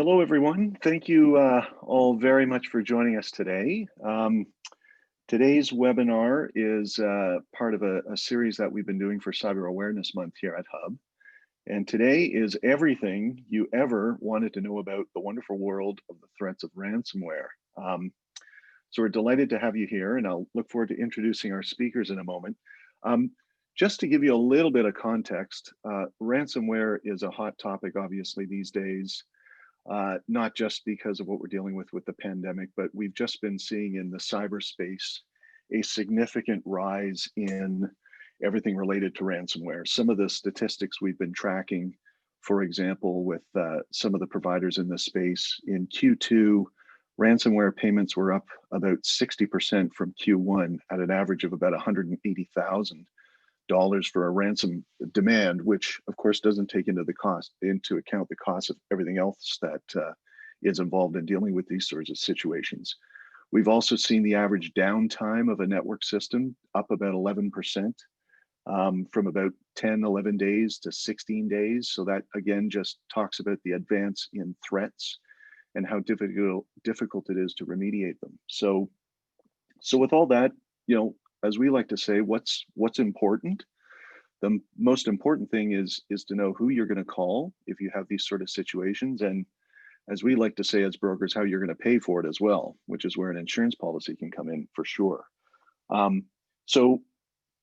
Hello, everyone. Thank you all very much for joining us today. Today's webinar is part of a series that we've been doing for Cyber Awareness Month here at Hub. And today is everything you ever wanted to know about the wonderful world of the threats of ransomware. So we're delighted to have you here, and I'll look forward to introducing our speakers in a moment. Just to give you a little bit of context, ransomware is a hot topic, obviously, these days. Not just because of what we're dealing with the pandemic, but we've just been seeing in the cyberspace a significant rise in everything related to ransomware. Some of the statistics we've been tracking, for example, with some of the providers in this space, in Q2, ransomware payments were up about 60% from Q1 at an average of about $180,000 for a ransom demand, which of course doesn't take into account the cost of everything else that is involved in dealing with these sorts of situations. We've also seen the average downtime of a network system up about 11%, from about 10, 11 days to 16 days. So that again just talks about the advance in threats and how difficult it is to remediate them. So with all that, as we like to say, what's important? The most important thing is to know who you're going to call if you have these sort of situations, and as we like to say as brokers, how you're going to pay for it as well, which is where an insurance policy can come in for sure. So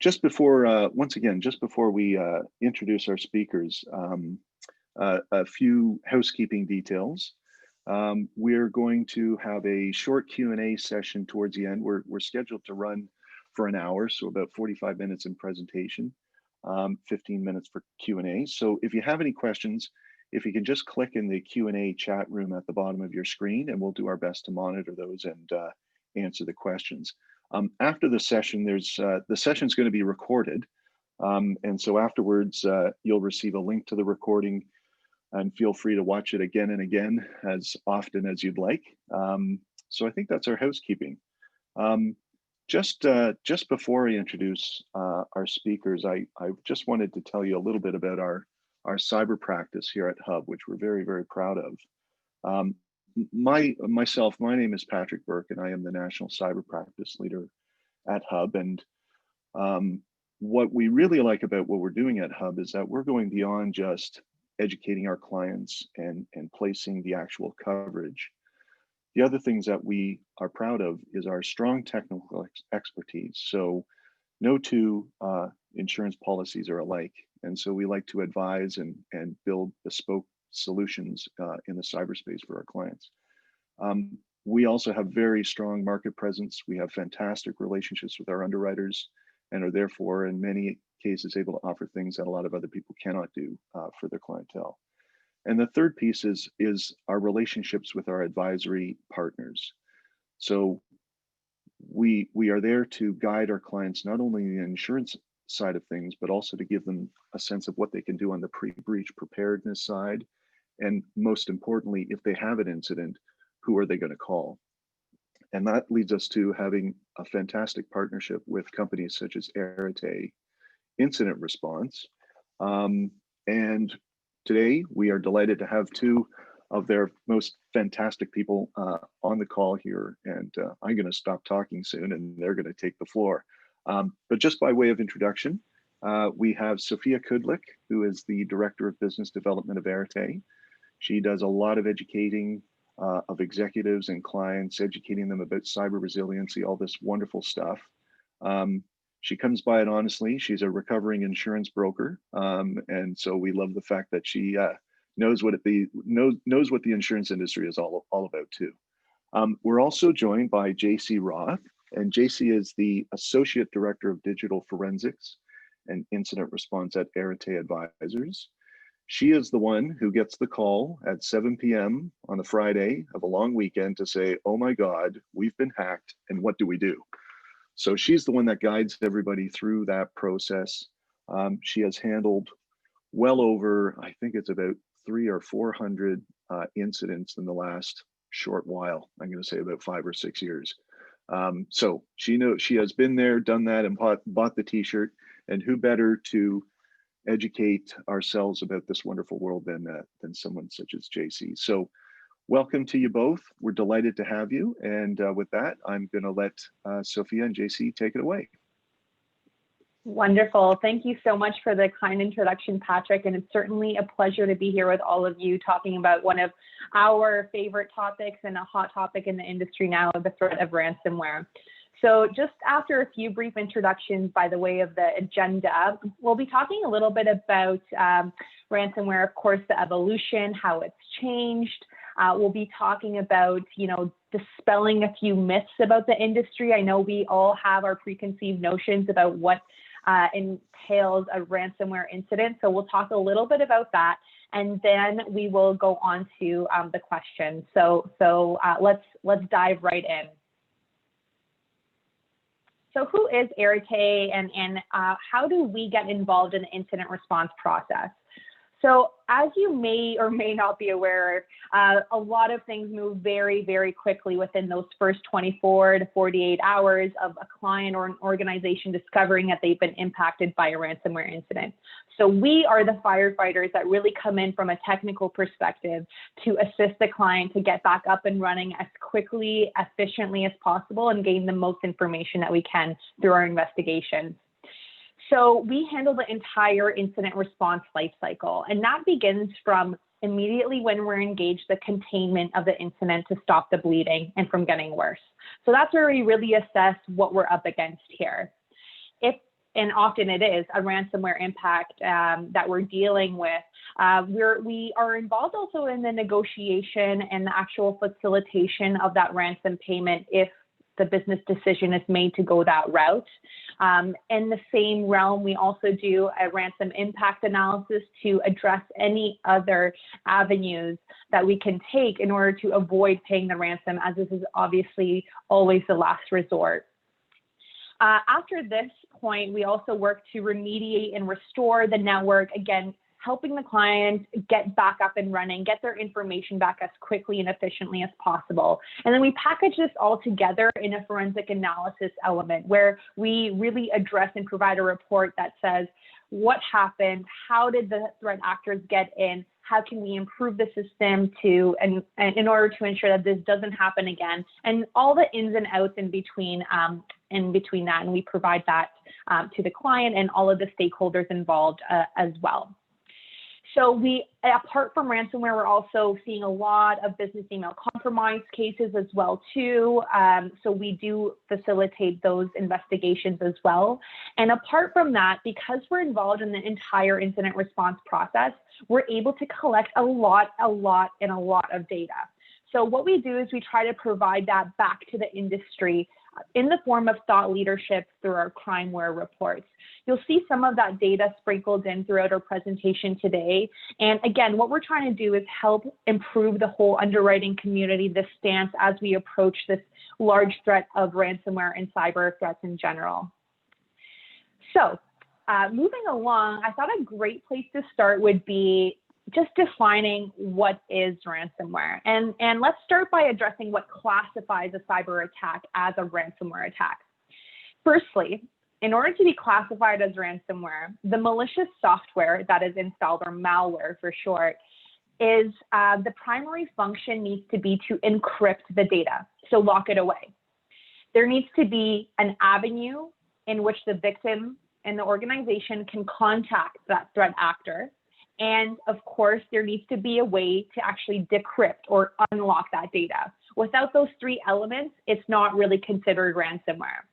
just before, once again, just before we introduce our speakers, a few housekeeping details. We're going to have a short Q&A session towards the end. We're scheduled to run for an hour, so about 45 minutes in presentation, 15 minutes for Q&A. So if you have any questions, if you can just click in the Q&A chat room at the bottom of your screen, and we'll do our best to monitor those and answer the questions. After the session, the session's going to be recorded, and so afterwards you'll receive a link to the recording, and feel free to watch it again and again as often as you'd like. So I think that's our housekeeping. Just before I introduce our speakers, I just wanted to tell you a little bit about our cyber practice here at Hub, which we're very, very proud of. My name is Patrick Burke, and I am the National Cyber Practice Leader at Hub. And what we really like about what we're doing at Hub is that we're going beyond just educating our clients and placing the actual coverage. The other things that we are proud of is our strong technical expertise. So no two insurance policies are alike. And so we like to advise and build bespoke solutions in the cyberspace for our clients. We also have very strong market presence. We have fantastic relationships with our underwriters and are therefore in many cases able to offer things that a lot of other people cannot do for their clientele. And the third piece is our relationships with our advisory partners. So we are there to guide our clients, not only in the insurance side of things, but also to give them a sense of what they can do on the pre-breach preparedness side. And most importantly, if they have an incident, who are they going to call? And that leads us to having a fantastic partnership with companies such as Arete Incident Response. And today, we are delighted to have two of their most fantastic people on the call here. And I'm going to stop talking soon, and they're going to take the floor. But just by way of introduction, we have Sophia Kudlik, who is the Director of Business Development of Arete. She does a lot of educating of executives and clients, educating them about cyber resiliency, all this wonderful stuff. She comes by it honestly. She's a recovering insurance broker, and so we love the fact that she knows what the insurance industry is all about too. We're also joined by JC Roth, and JC is the Associate Director of Digital Forensics and Incident Response at Arete Advisors. She is the one who gets the call at 7 p.m. on a Friday of a long weekend to say, "Oh my God, we've been hacked, and what do we do?" So she's the one that guides everybody through that process. She has handled well over, I think it's about 300 or 400 incidents in the last short while. I'm going to say about 5 or 6 years. So she has been there, done that, and bought the T-shirt. And who better to educate ourselves about this wonderful world than someone such as JC? So Welcome to you both. We're delighted to have you. And with that, I'm going to let Sophia and JC take it away. Wonderful. Thank you so much for the kind introduction, Patrick. And it's certainly a pleasure to be here with all of you talking about one of our favorite topics and a hot topic in the industry now, the threat of ransomware. So just after a few brief introductions by the way of the agenda, we'll be talking a little bit about ransomware, of course, the evolution, how it's changed. We'll be talking about, dispelling a few myths about the industry. I know we all have our preconceived notions about what entails a ransomware incident. So we'll talk a little bit about that, and then we will go on to the questions. So let's dive right in. So who is Arete, and how do we get involved in the incident response process? So as you may or may not be aware, a lot of things move very, very quickly within those first 24 to 48 hours of a client or an organization discovering that they've been impacted by a ransomware incident. So we are the firefighters that really come in from a technical perspective to assist the client to get back up and running as quickly, efficiently as possible and gain the most information that we can through our investigations. So we handle the entire incident response lifecycle, and that begins from immediately when we're engaged, the containment of the incident to stop the bleeding and from getting worse. So that's where we really assess what we're up against here. If, and often it is, a ransomware impact that we're dealing with, we are involved also in the negotiation and the actual facilitation of that ransom payment if the business decision is made to go that route. In the same realm, we also do a ransom impact analysis to address any other avenues that we can take in order to avoid paying the ransom, as this is obviously always the last resort. After this point, we also work to remediate and restore the network, again, helping the client get back up and running, get their information back as quickly and efficiently as possible. And then we package this all together in a forensic analysis element where we really address and provide a report that says what happened, how did the threat actors get in, how can we improve the system and in order to ensure that this doesn't happen again, and all the ins and outs in between that. And we provide that to the client and all of the stakeholders involved as well. So apart from ransomware, we're also seeing a lot of business email compromise cases as well too. So we do facilitate those investigations as well. And apart from that, because we're involved in the entire incident response process, we're able to collect a lot of data. So what we do is we try to provide that back to the industry in the form of thought leadership through our crimeware reports. You'll see some of that data sprinkled in throughout our presentation today. And again, what we're trying to do is help improve the whole underwriting community, this stance as we approach this large threat of ransomware and cyber threats in general. So moving along, I thought a great place to start would be just defining what is ransomware. And let's start by addressing what classifies a cyber attack as a ransomware attack. Firstly, in order to be classified as ransomware, the malicious software that is installed, or malware for short, is the primary function needs to be to encrypt the data, so lock it away. There needs to be an avenue in which the victim and the organization can contact that threat actor. And of course, there needs to be a way to actually decrypt or unlock that data. Without those three elements, it's not really considered ransomware.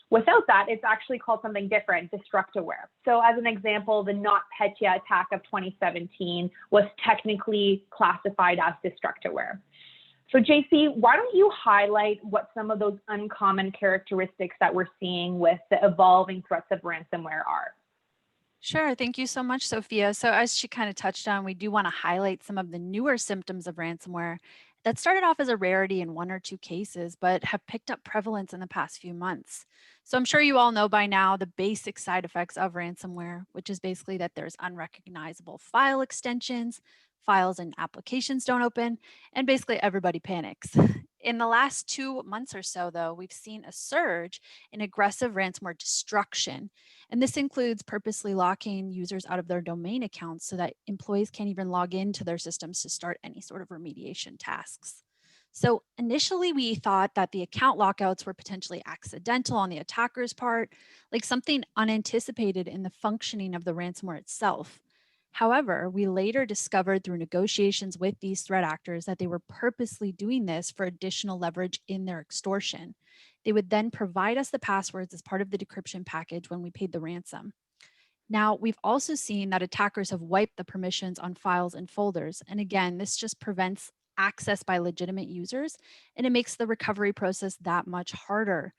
Without that, it's actually called something different, destructoware. So as an example, the NotPetya attack of 2017 was technically classified as destructoware. So JC, why don't you highlight what some of those uncommon characteristics that we're seeing with the evolving threats of ransomware are? Sure. Thank you so much, Sophia. So as she kind of touched on, we do want to highlight some of the newer symptoms of ransomware that started off as a rarity in one or two cases, but have picked up prevalence in the past few months. So I'm sure you all know by now the basic side effects of ransomware, which is basically that there's unrecognizable file extensions, files and applications don't open, and basically everybody panics. in the last 2 months or so, though, we've seen a surge in aggressive ransomware destruction. And this includes purposely locking users out of their domain accounts so that employees can't even log into their systems to start any sort of remediation tasks. So initially, we thought that the account lockouts were potentially accidental on the attacker's part, like something unanticipated in the functioning of the ransomware itself. However, we later discovered through negotiations with these threat actors that they were purposely doing this for additional leverage in their extortion. They would then provide us the passwords as part of the decryption package when we paid the ransom. Now, we've also seen that attackers have wiped the permissions on files and folders. And again, this just prevents access by legitimate users, and it makes the recovery process that much harder.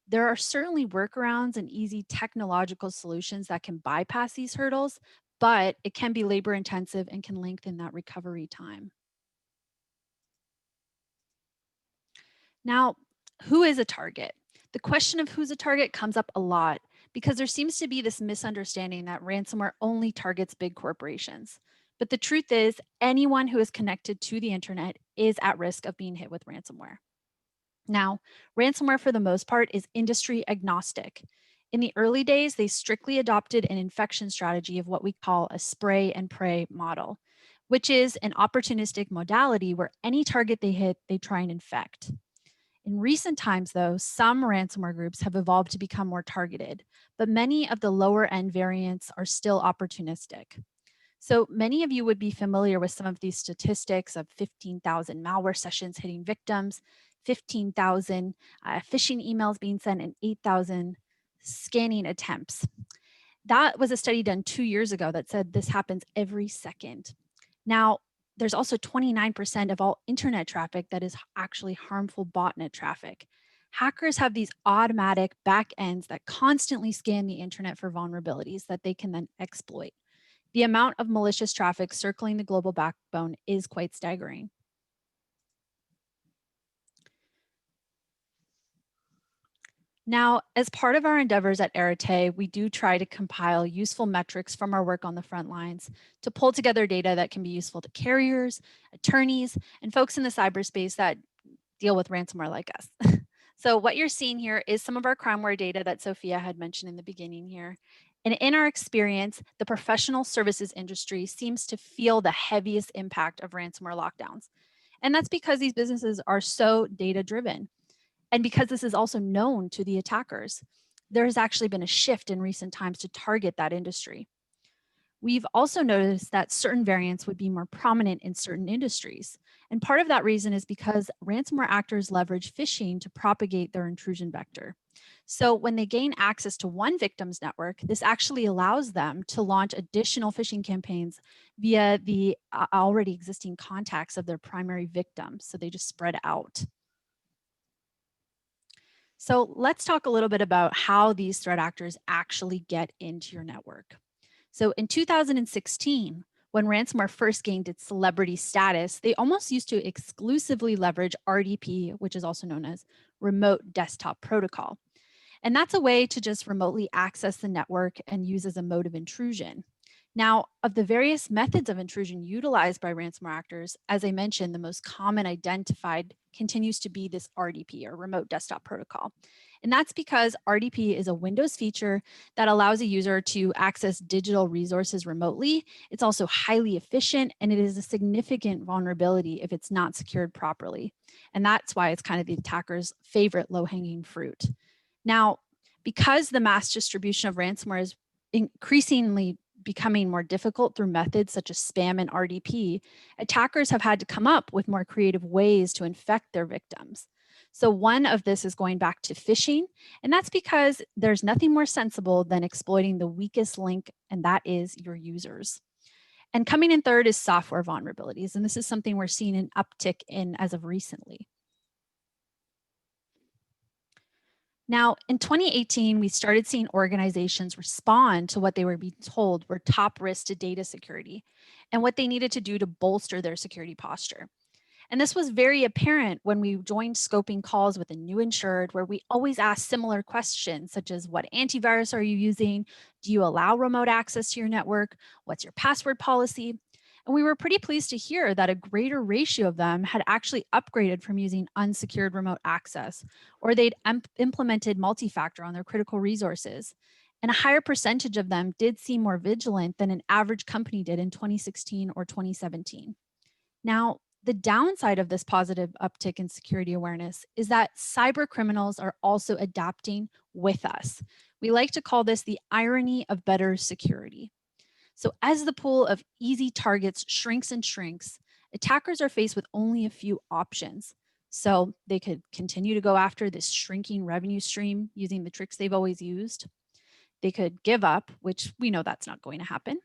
There are certainly workarounds and easy technological solutions that can bypass these hurdles, but it can be labor intensive and can lengthen that recovery time. Now, who is a target? The question of who's a target comes up a lot because there seems to be this misunderstanding that ransomware only targets big corporations. But the truth is, anyone who is connected to the internet is at risk of being hit with ransomware. Now, ransomware for the most part is industry agnostic. In the early days, they strictly adopted an infection strategy of what we call a spray and pray model, which is an opportunistic modality where any target they hit, they try and infect. In recent times, though, some ransomware groups have evolved to become more targeted, but many of the lower end variants are still opportunistic. So many of you would be familiar with some of these statistics of 15,000 malware sessions hitting victims, 15,000 phishing emails being sent, and 8,000 scanning attempts. That was a study done 2 years ago that said this happens every second. Now, there's also 29% of all internet traffic that is actually harmful botnet traffic. Hackers have these automatic back ends that constantly scan the internet for vulnerabilities that they can then exploit. The amount of malicious traffic circling the global backbone is quite staggering. Now, as part of our endeavors at Arete, we do try to compile useful metrics from our work on the front lines to pull together data that can be useful to carriers, attorneys, and folks in the cyberspace that deal with ransomware like us. So what you're seeing here is some of our crimeware data that Sophia had mentioned in the beginning here. And in our experience, the professional services industry seems to feel the heaviest impact of ransomware lockdowns. And that's because these businesses are so data driven. And because this is also known to the attackers, there has actually been a shift in recent times to target that industry. We've also noticed that certain variants would be more prominent in certain industries. And part of that reason is because ransomware actors leverage phishing to propagate their intrusion vector. So when they gain access to one victim's network, this actually allows them to launch additional phishing campaigns via the already existing contacts of their primary victim. So they just spread out. So let's talk a little bit about how these threat actors actually get into your network. So in 2016, when ransomware first gained its celebrity status, they almost used to exclusively leverage RDP, which is also known as remote desktop protocol. And that's a way to just remotely access the network and use as a mode of intrusion. Now, of the various methods of intrusion utilized by ransomware actors, as I mentioned, the most common identified continues to be this RDP or remote desktop protocol. And that's because RDP is a Windows feature that allows a user to access digital resources remotely. It's also highly efficient, and it is a significant vulnerability if it's not secured properly. And that's why it's kind of the attacker's favorite low-hanging fruit. Now, because the mass distribution of ransomware is increasingly becoming more difficult through methods such as spam and RDP, attackers have had to come up with more creative ways to infect their victims. So one of this is going back to phishing, and that's because there's nothing more sensible than exploiting the weakest link, and that is your users. And coming in third is software vulnerabilities, and this is something we're seeing an uptick in as of recently. Now, in 2018, we started seeing organizations respond to what they were being told were top risks to data security and what they needed to do to bolster their security posture. And this was very apparent when we joined scoping calls with a new insured, where we always ask similar questions, such as what antivirus are you using? Do you allow remote access to your network? What's your password policy? And we were pretty pleased to hear that a greater ratio of them had actually upgraded from using unsecured remote access, or they'd implemented multi-factor on their critical resources. And a higher percentage of them did seem more vigilant than an average company did in 2016 or 2017. Now, the downside of this positive uptick in security awareness is that cyber criminals are also adapting with us. We like to call this the irony of better security. So, as the pool of easy targets shrinks and shrinks, attackers are faced with only a few options. So, they could continue to go after this shrinking revenue stream using the tricks they've always used. They could give up, which we know that's not going to happen,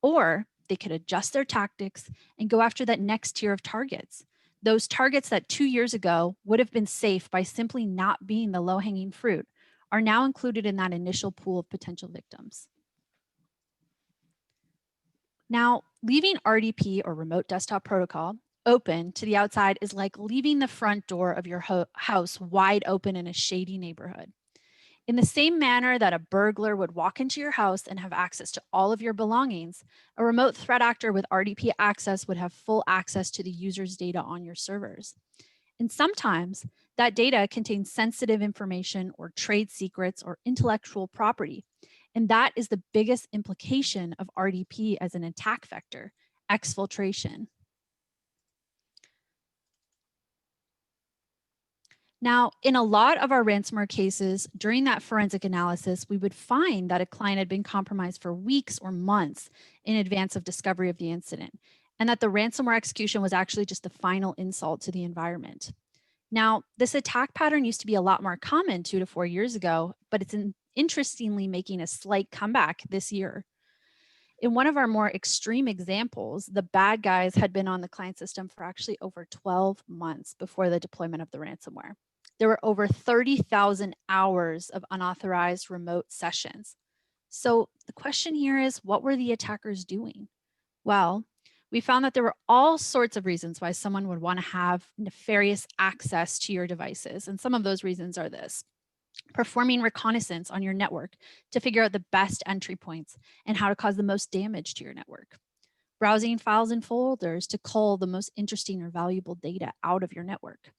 or they could adjust their tactics and go after that next tier of targets. Those targets that 2 years ago would have been safe by simply not being the low hanging fruit are now included in that initial pool of potential victims. Now, leaving RDP or remote desktop protocol open to the outside is like leaving the front door of your house wide open in a shady neighborhood. In the same manner that a burglar would walk into your house and have access to all of your belongings, a remote threat actor with RDP access would have full access to the user's data on your servers. And sometimes that data contains sensitive information or trade secrets or intellectual property. And that is the biggest implication of RDP as an attack vector, exfiltration. Now, in a lot of our ransomware cases, during that forensic analysis, we would find that a client had been compromised for weeks or months in advance of discovery of the incident, and that the ransomware execution was actually just the final insult to the environment. Now, this attack pattern used to be a lot more common 2 to 4 years ago, but it's interestingly making a slight comeback this year. In one of our more extreme examples, the bad guys had been on the client system for actually over 12 months before the deployment of the ransomware. There were over 30,000 hours of unauthorized remote sessions. So the question here is, what were the attackers doing? Well, we found that there were all sorts of reasons why someone would want to have nefarious access to your devices. And some of those reasons are this: performing reconnaissance on your network to figure out the best entry points and how to cause the most damage to your network, browsing files and folders to cull the most interesting or valuable data out of your network.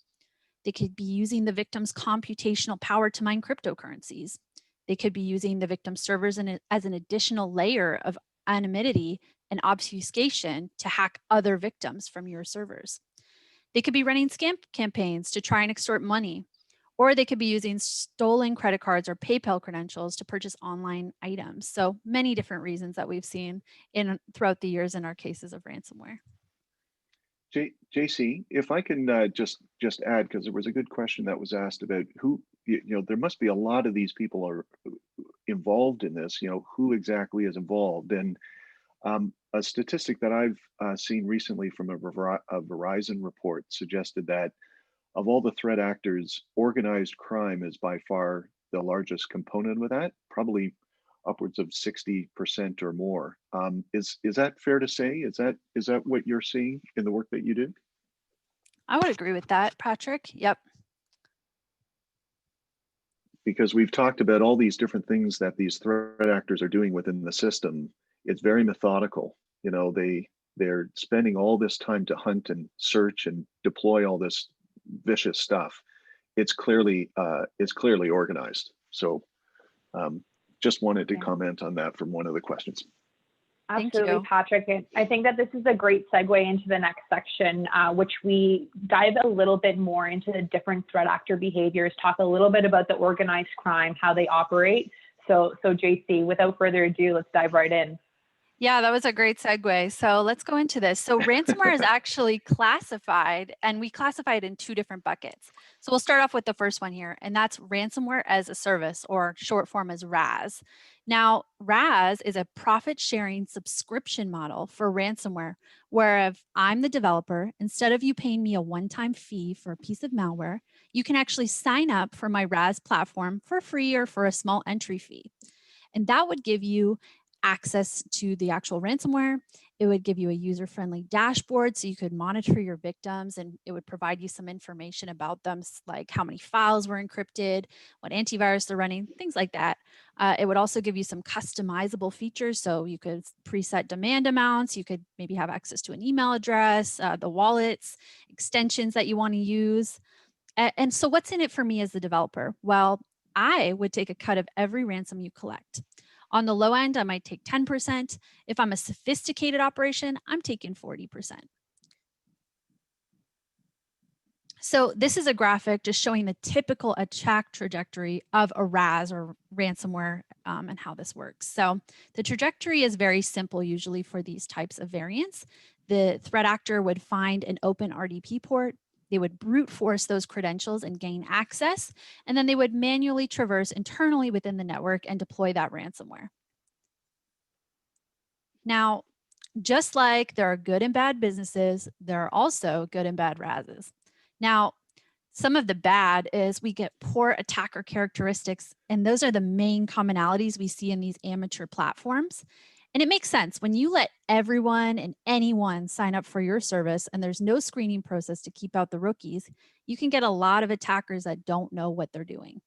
They could be using the victim's computational power to mine cryptocurrencies. They could be using the victim's servers as an additional layer of anonymity and obfuscation to hack other victims from your servers. They could be running scam campaigns to try and extort money, or they could be using stolen credit cards or PayPal credentials to purchase online items. So many different reasons that we've seen throughout the years in our cases of ransomware. JC, if I can just add, because there was a good question that was asked about who, there must be a lot of these people are involved in this, who exactly is involved. And a statistic that I've seen recently from a Verizon report suggested that of all the threat actors, organized crime is by far the largest component of that, probably upwards of 60% or more. Is that fair to say? Is that what you're seeing in the work that you do? I would agree with that, Patrick. Yep. Because we've talked about all these different things that these threat actors are doing within the system. It's very methodical. They're spending all this time to hunt and search and deploy all this vicious stuff. It's clearly organized. So just wanted to comment on that from one of the questions. Absolutely, Patrick. And I think that this is a great segue into the next section, which we dive a little bit more into the different threat actor behaviors, talk a little bit about the organized crime, how they operate. So JC, without further ado, let's dive right in. Yeah, that was a great segue. So let's go into this. So ransomware is actually classified, and we classify it in 2 different buckets. So we'll start off with the first one here, and that's ransomware as a service, or short form as RAS. Now, RAS is a profit-sharing subscription model for ransomware, where if I'm the developer, instead of you paying me a one-time fee for a piece of malware, you can actually sign up for my RAS platform for free or for a small entry fee. And that would give you access to the actual ransomware. It would give you a user-friendly dashboard so you could monitor your victims, and it would provide you some information about them, like how many files were encrypted, what antivirus they're running, things like that. It would also give you some customizable features. So you could preset demand amounts. You could maybe have access to an email address, the wallets, extensions that you want to use. And so what's in it for me as the developer? Well, I would take a cut of every ransom you collect. On the low end, I might take 10%. If I'm a sophisticated operation, I'm taking 40%. So this is a graphic just showing the typical attack trajectory of a RAS or ransomware and how this works. So the trajectory is very simple usually for these types of variants. The threat actor would find an open RDP port. They would brute force those credentials and gain access, and then they would manually traverse internally within the network and deploy that ransomware. Now, just like there are good and bad businesses, there are also good and bad RASs. Now, some of the bad is we get poor attacker characteristics, and those are the main commonalities we see in these amateur platforms. And it makes sense when you let everyone and anyone sign up for your service and there's no screening process to keep out the rookies, you can get a lot of attackers that don't know what they're doing.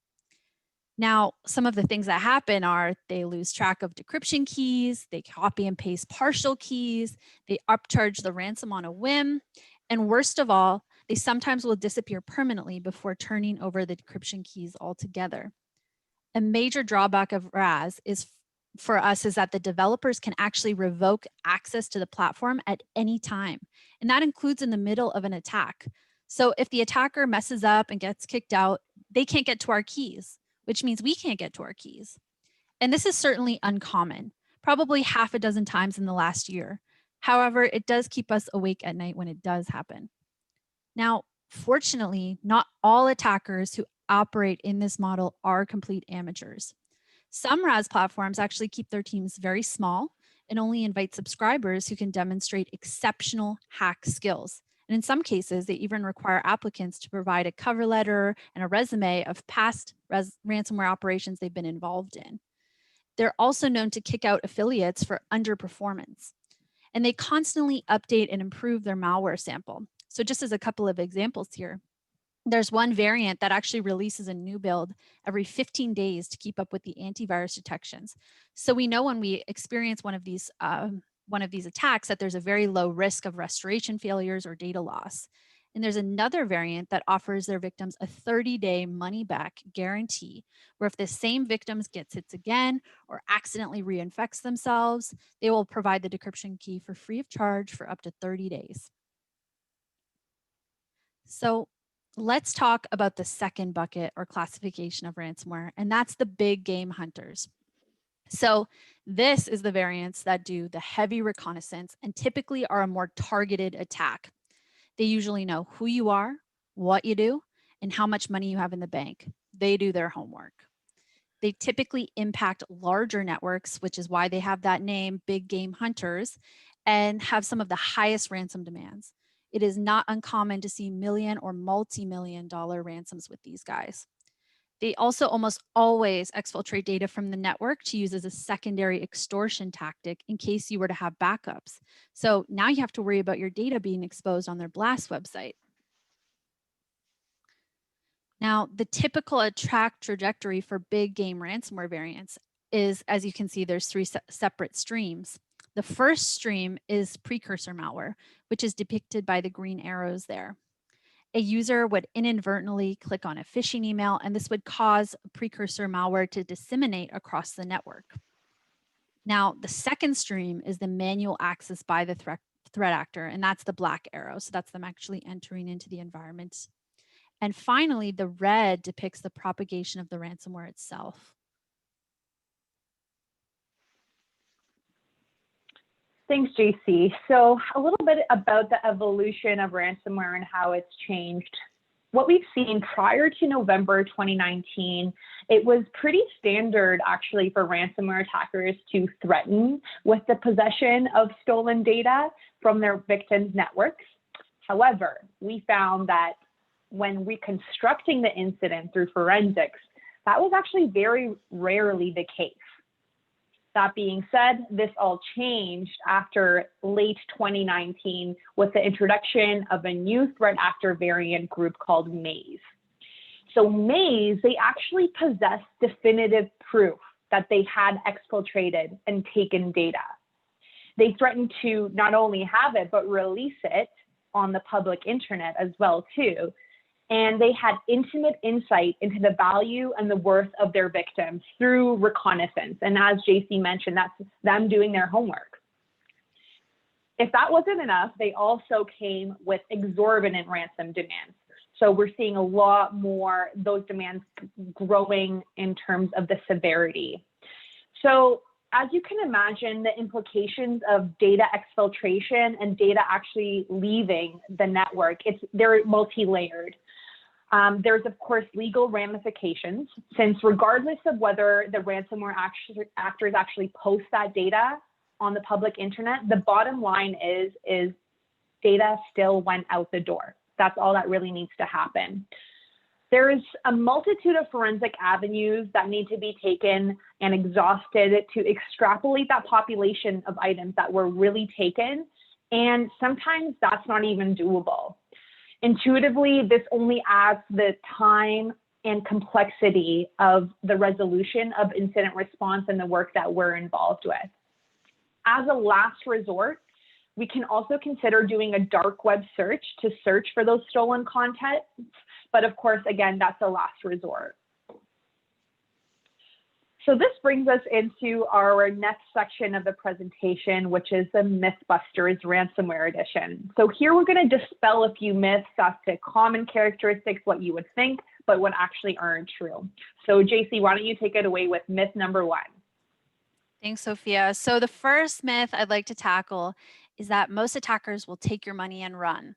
Now, some of the things that happen are they lose track of decryption keys, they copy and paste partial keys, they upcharge the ransom on a whim, and worst of all, they sometimes will disappear permanently before turning over the decryption keys altogether. A major drawback of RAS for us is that the developers can actually revoke access to the platform at any time, and that includes in the middle of an attack. So if the attacker messes up and gets kicked out, they can't get to our keys, which means we can't get to our keys. And this is certainly uncommon, probably half a dozen times in the last year. However, it does keep us awake at night when it does happen. Now, fortunately, not all attackers who operate in this model are complete amateurs. Some RAS platforms actually keep their teams very small and only invite subscribers who can demonstrate exceptional hack skills. And in some cases, they even require applicants to provide a cover letter and a resume of past ransomware operations they've been involved in. They're also known to kick out affiliates for underperformance. And they constantly update and improve their malware sample. So just as a couple of examples here, there's one variant that actually releases a new build every 15 days to keep up with the antivirus detections. So we know when we experience one of these attacks that there's a very low risk of restoration failures or data loss. And there's another variant that offers their victims a 30-day money-back guarantee, where if the same victims gets hits again or accidentally reinfects themselves, they will provide the decryption key for free of charge for up to 30 days. So let's talk about the second bucket or classification of ransomware, and that's the big game hunters. So this is the variants that do the heavy reconnaissance and typically are a more targeted attack. They usually know who you are, what you do, and how much money you have in the bank. They do their homework. They typically impact larger networks, which is why they have that name, big game hunters, and have some of the highest ransom demands. It is not uncommon to see million or multi-million dollar ransoms with these guys. They also almost always exfiltrate data from the network to use as a secondary extortion tactic in case you were to have backups. So now you have to worry about your data being exposed on their blast website. Now, the typical attack trajectory for big game ransomware variants is, as you can see, there's three separate streams. The first stream is precursor malware, which is depicted by the green arrows there. A user would inadvertently click on a phishing email, and this would cause precursor malware to disseminate across the network. Now, the second stream is the manual access by the threat actor, and that's the black arrow. So that's them actually entering into the environment. And finally, the red depicts the propagation of the ransomware itself. Thanks, JC. So a little bit about the evolution of ransomware and how it's changed. What we've seen prior to November 2019, it was pretty standard actually for ransomware attackers to threaten with the possession of stolen data from their victims' networks. However, we found that when reconstructing the incident through forensics, that was actually very rarely the case. That being said, this all changed after late 2019 with the introduction of a new threat actor variant group called Maze. So Maze, they actually possess definitive proof that they had exfiltrated and taken data. They threatened to not only have it, but release it on the public internet as well too. And they had intimate insight into the value and the worth of their victims through reconnaissance. And as JC mentioned, that's them doing their homework. If that wasn't enough, they also came with exorbitant ransom demands. So we're seeing a lot more, those demands growing in terms of the severity. So as you can imagine, the implications of data exfiltration and data actually leaving the network, they're multi-layered. There's, of course, legal ramifications, since regardless of whether the ransomware actors actually post that data on the public internet, the bottom line is data still went out the door. That's all that really needs to happen. There's a multitude of forensic avenues that need to be taken and exhausted to extrapolate that population of items that were really taken, and sometimes that's not even doable. Intuitively, this only adds the time and complexity of the resolution of incident response and the work that we're involved with. As a last resort, we can also consider doing a dark web search to search for those stolen content. But of course, again, that's a last resort. So this brings us into our next section of the presentation, which is the MythBusters Ransomware Edition. So here we're going to dispel a few myths as to common characteristics, what you would think, but what actually aren't true. So JC, why don't you take it away with myth number 1? Thanks, Sophia. So the first myth I'd like to tackle is that most attackers will take your money and run.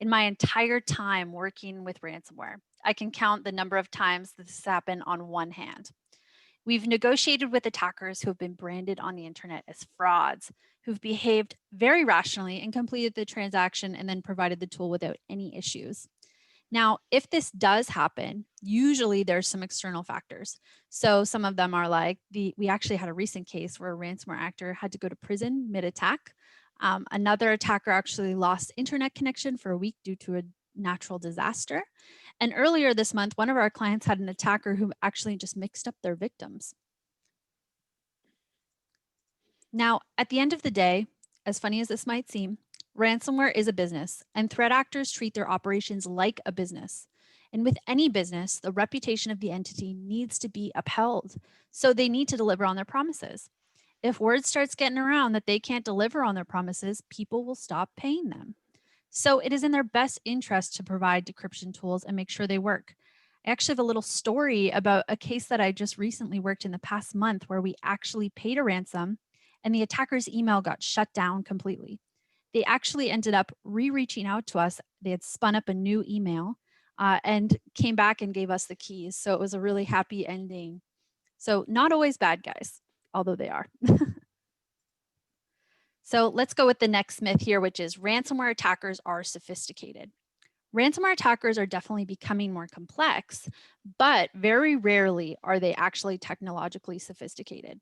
In my entire time working with ransomware, I can count the number of times this has happened on one hand. We've negotiated with attackers who have been branded on the internet as frauds, who've behaved very rationally and completed the transaction and then provided the tool without any issues. Now, if this does happen, usually there's some external factors. So some of them are like, we actually had a recent case where a ransomware actor had to go to prison mid-attack. Another attacker actually lost internet connection for a week due to a natural disaster. And earlier this month, one of our clients had an attacker who actually just mixed up their victims. Now, at the end of the day, as funny as this might seem, ransomware is a business, and threat actors treat their operations like a business. And with any business, the reputation of the entity needs to be upheld. So they need to deliver on their promises. If word starts getting around that they can't deliver on their promises, people will stop paying them. So it is in their best interest to provide decryption tools and make sure they work. I actually have a little story about a case that I just recently worked in the past month where we actually paid a ransom and the attacker's email got shut down completely. They actually ended up reaching out to us. They had spun up a new email and came back and gave us the keys. So it was a really happy ending. So not always bad guys, although they are. So let's go with the next myth here, which is ransomware attackers are sophisticated. Ransomware attackers are definitely becoming more complex, but very rarely are they actually technologically sophisticated.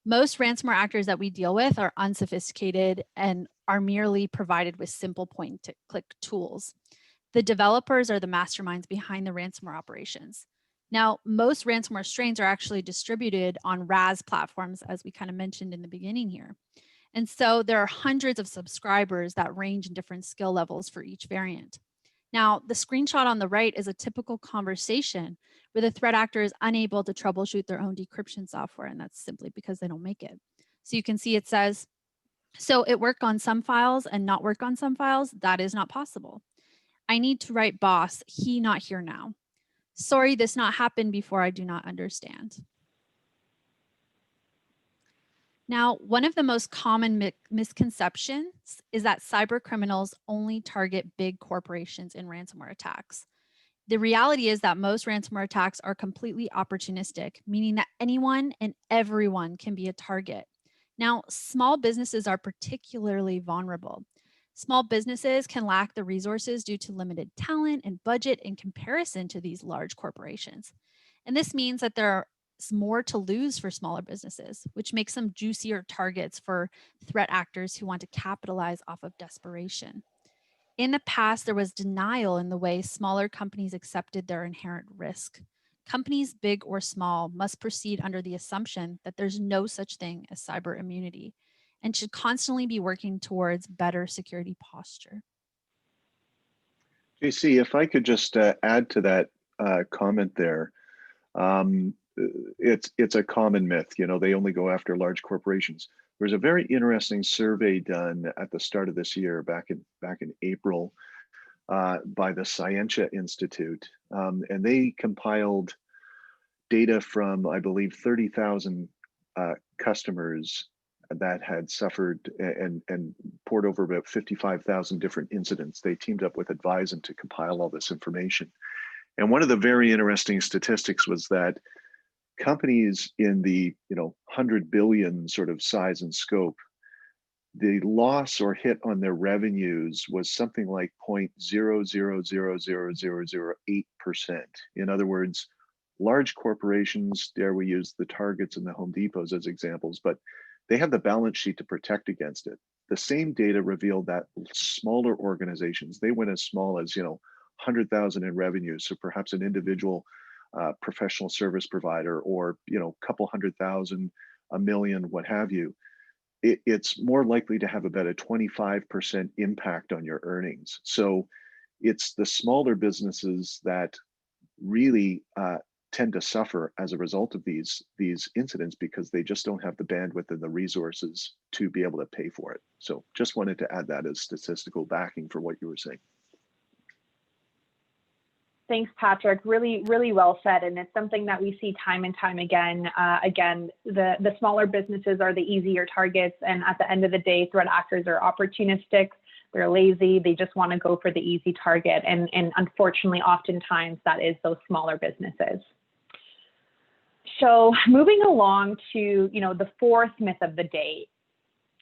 Most ransomware actors that we deal with are unsophisticated and are merely provided with simple point-and-click tools. The developers are the masterminds behind the ransomware operations. Now, most ransomware strains are actually distributed on RAS platforms, as we kind of mentioned in the beginning here. And so there are hundreds of subscribers that range in different skill levels for each variant. Now, the screenshot on the right is a typical conversation where the threat actor is unable to troubleshoot their own decryption software, and that's simply because they don't make it. So you can see it says, so it work on some files and not work on some files. That is not possible. I need to write boss, he not here now. Sorry, this not happened before, I do not understand. Now, one of the most common misconceptions is that cybercriminals only target big corporations in ransomware attacks. The reality is that most ransomware attacks are completely opportunistic, meaning that anyone and everyone can be a target. Now, small businesses are particularly vulnerable. Small businesses can lack the resources due to limited talent and budget in comparison to these large corporations. And this means that there more to lose for smaller businesses, which makes them juicier targets for threat actors who want to capitalize off of desperation. In the past, there was denial in the way smaller companies accepted their inherent risk. Companies, big or small, must proceed under the assumption that there's no such thing as cyber immunity and should constantly be working towards better security posture. JC, if I could just add to that comment there, it's a common myth. You know, they only go after large corporations. There's a very interesting survey done at the start of this year, back in April, by the Scientia Institute, and they compiled data from, I believe, 30,000 customers that had suffered and poured over about 55,000 different incidents. They teamed up with Advisant to compile all this information. And one of the very interesting statistics was that companies in the 100 billion sort of size and scope, the loss or hit on their revenues was something like 0.000008%. In other words, large corporations, dare we use the Targets and the Home Depots as examples, but they have the balance sheet to protect against it. The same data revealed that smaller organizations, they went as small as 100,000 in revenue. So perhaps an individual professional service provider, or a couple 100,000, $1 million, what have you. It's more likely to have about a 25% impact on your earnings. So it's the smaller businesses that really tend to suffer as a result of these incidents, because they just don't have the bandwidth and the resources to be able to pay for it. So just wanted to add that as statistical backing for what you were saying. Thanks, Patrick. Really, really well said. And it's something that we see time and time again. The smaller businesses are the easier targets. And at the end of the day, threat actors are opportunistic. They're lazy. They just want to go for the easy target. And unfortunately, oftentimes that is those smaller businesses. So moving along to, the fourth myth of the day,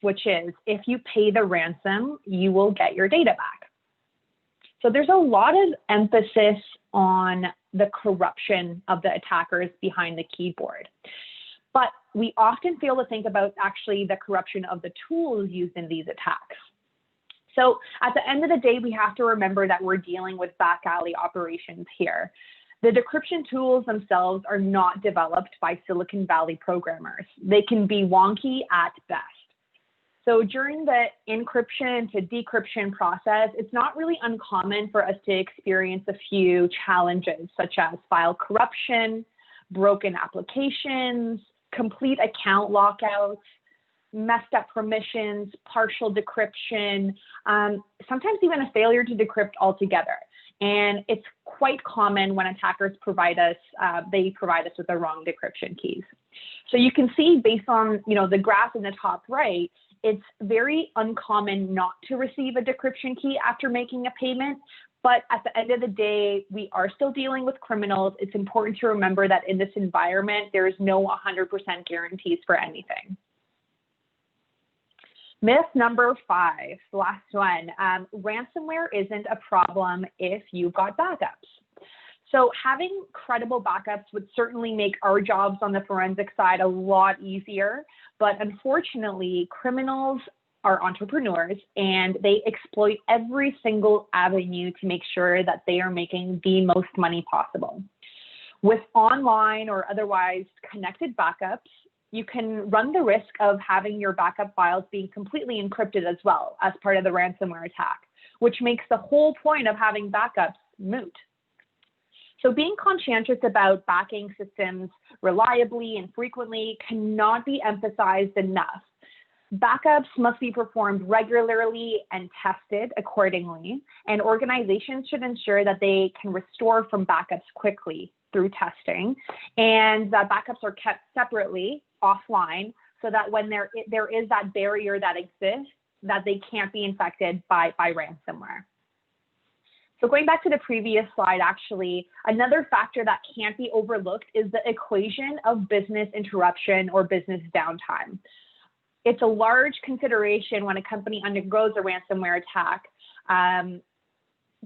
which is if you pay the ransom, you will get your data back. So there's a lot of emphasis on the corruption of the attackers behind the keyboard. But we often fail to think about actually the corruption of the tools used in these attacks. So at the end of the day, we have to remember that we're dealing with back alley operations here. The decryption tools themselves are not developed by Silicon Valley programmers. They can be wonky at best. So during the encryption to decryption process, it's not really uncommon for us to experience a few challenges, such as file corruption, broken applications, complete account lockouts, messed up permissions, partial decryption, sometimes even a failure to decrypt altogether. And it's quite common when attackers provide us, they provide us with the wrong decryption keys. So you can see based on the graph in the top right, it's very uncommon not to receive a decryption key after making a payment. But at the end of the day, we are still dealing with criminals. It's important to remember that in this environment, there is no 100% guarantees for anything. Myth number 5, the last one, ransomware isn't a problem if you've got backups. So having credible backups would certainly make our jobs on the forensic side a lot easier, but unfortunately, criminals are entrepreneurs and they exploit every single avenue to make sure that they are making the most money possible. With online or otherwise connected backups, you can run the risk of having your backup files being completely encrypted as well as part of the ransomware attack, which makes the whole point of having backups moot. So being conscientious about backing systems reliably and frequently cannot be emphasized enough. Backups must be performed regularly and tested accordingly, and organizations should ensure that they can restore from backups quickly through testing, and that backups are kept separately offline so that when there is that barrier that exists, that they can't be infected by ransomware. So going back to the previous slide, actually, another factor that can't be overlooked is the equation of business interruption or business downtime. It's a large consideration when a company undergoes a ransomware attack.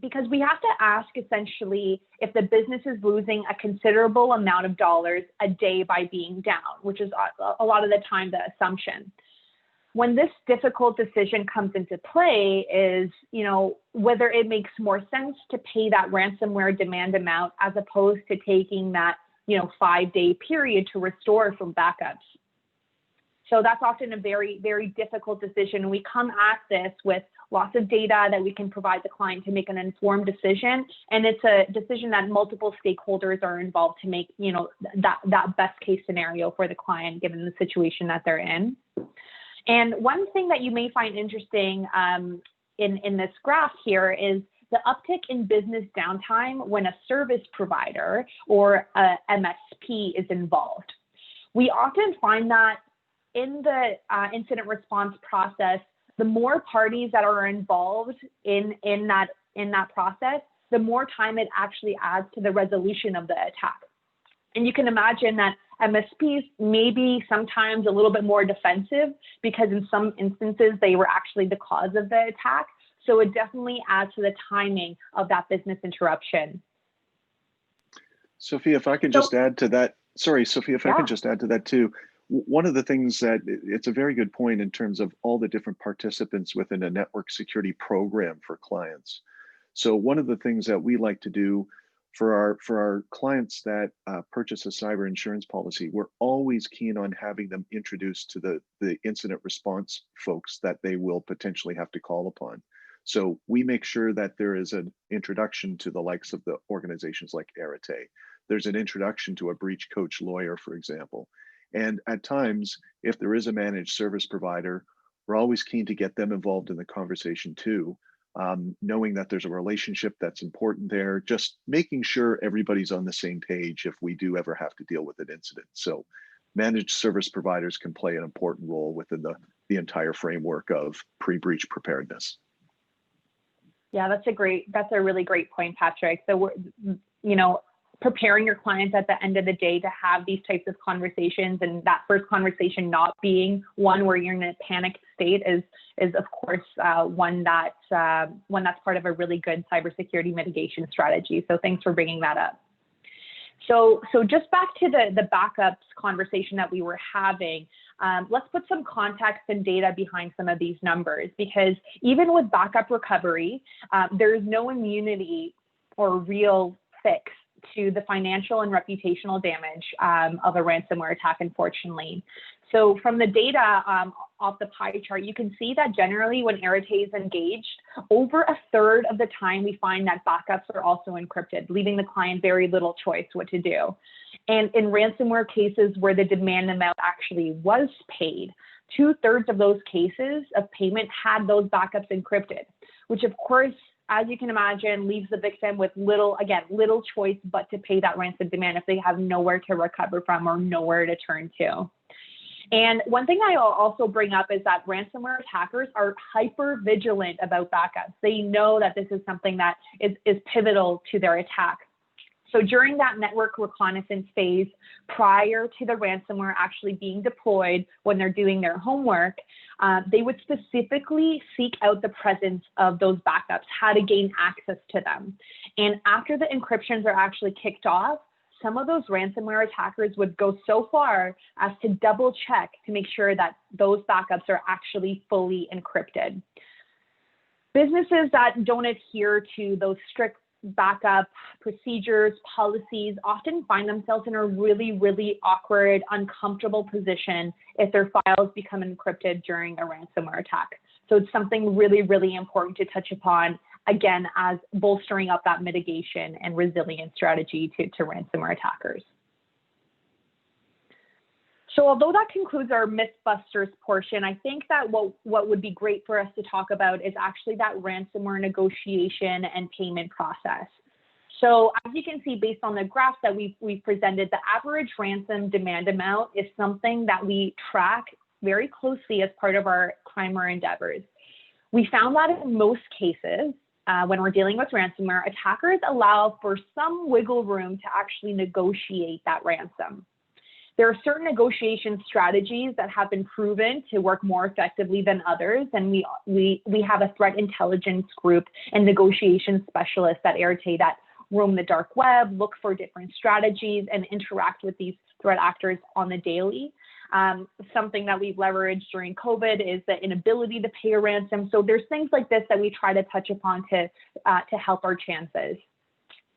because we have to ask essentially if the business is losing a considerable amount of dollars a day by being down, which is a lot of the time the assumption. When this difficult decision comes into play is, whether it makes more sense to pay that ransomware demand amount as opposed to taking that, 5-day period to restore from backups. So that's often a very, very difficult decision. We come at this with lots of data that we can provide the client to make an informed decision. And it's a decision that multiple stakeholders are involved to make, that best case scenario for the client, given the situation that they're in. And one thing that you may find interesting in this graph here is the uptick in business downtime when a service provider or a MSP is involved. We often find that in the incident response process, the more parties that are involved in that process, the more time it actually adds to the resolution of the attack. And you can imagine that MSPs may be sometimes a little bit more defensive because in some instances they were actually the cause of the attack. So it definitely adds to the timing of that business interruption. Sophia, if I can just add to that. Sorry, Sophia, if I can just add to that too. One of the things that it's a very good point in terms of all the different participants within a network security program for clients. So one of the things that we like to do for our clients that purchase a cyber insurance policy, we're always keen on having them introduced to the incident response folks that they will potentially have to call upon. So we make sure that there is an introduction to the likes of the organizations like Arete. There's an introduction to a breach coach lawyer, for example. And at times, if there is a managed service provider, we're always keen to get them involved in the conversation too, knowing that there's a relationship that's important there, just making sure everybody's on the same page if we do ever have to deal with an incident. So managed service providers can play an important role within the entire framework of pre-breach preparedness. Yeah, that's a really great point, Patrick. So we're, preparing your clients at the end of the day to have these types of conversations, and that first conversation not being one where you're in a panic state is of course one that's part of a really good cybersecurity mitigation strategy. So thanks for bringing that up. So just back to the backups conversation that we were having, let's put some context and data behind some of these numbers, because even with backup recovery, there is no immunity or real fix to the financial and reputational damage of a ransomware attack, unfortunately. So from the data off the pie chart, you can see that generally when Arete is engaged, over a third of the time we find that backups are also encrypted, leaving the client very little choice what to do. And in ransomware cases where the demand amount actually was paid, 2/3 of those cases of payment had those backups encrypted, which of course, as you can imagine, leaves the victim with little choice but to pay that ransom demand if they have nowhere to recover from or nowhere to turn to. And one thing I'll also bring up is that ransomware attackers are hyper vigilant about backups. They know that this is something that is pivotal to their attack. So during that network reconnaissance phase, prior to the ransomware actually being deployed, when they're doing their homework, they would specifically seek out the presence of those backups, how to gain access to them. And after the encryptions are actually kicked off, some of those ransomware attackers would go so far as to double check to make sure that those backups are actually fully encrypted. Businesses that don't adhere to those strict backup procedures, policies, often find themselves in a really, really awkward, uncomfortable position if their files become encrypted during a ransomware attack. So it's something really, really important to touch upon, again, as bolstering up that mitigation and resilience strategy to ransomware attackers. So although that concludes our MythBusters portion, I think that what would be great for us to talk about is actually that ransomware negotiation and payment process. So as you can see, based on the graph that we've presented, the average ransom demand amount is something that we track very closely as part of our crime endeavors. We found that in most cases, when we're dealing with ransomware, attackers allow for some wiggle room to actually negotiate that ransom. There are certain negotiation strategies that have been proven to work more effectively than others, and we have a threat intelligence group and negotiation specialists at Arete that roam the dark web, look for different strategies, and interact with these threat actors on the daily. Something that we've leveraged during COVID is the inability to pay a ransom. So there's things like this that we try to touch upon to help our chances.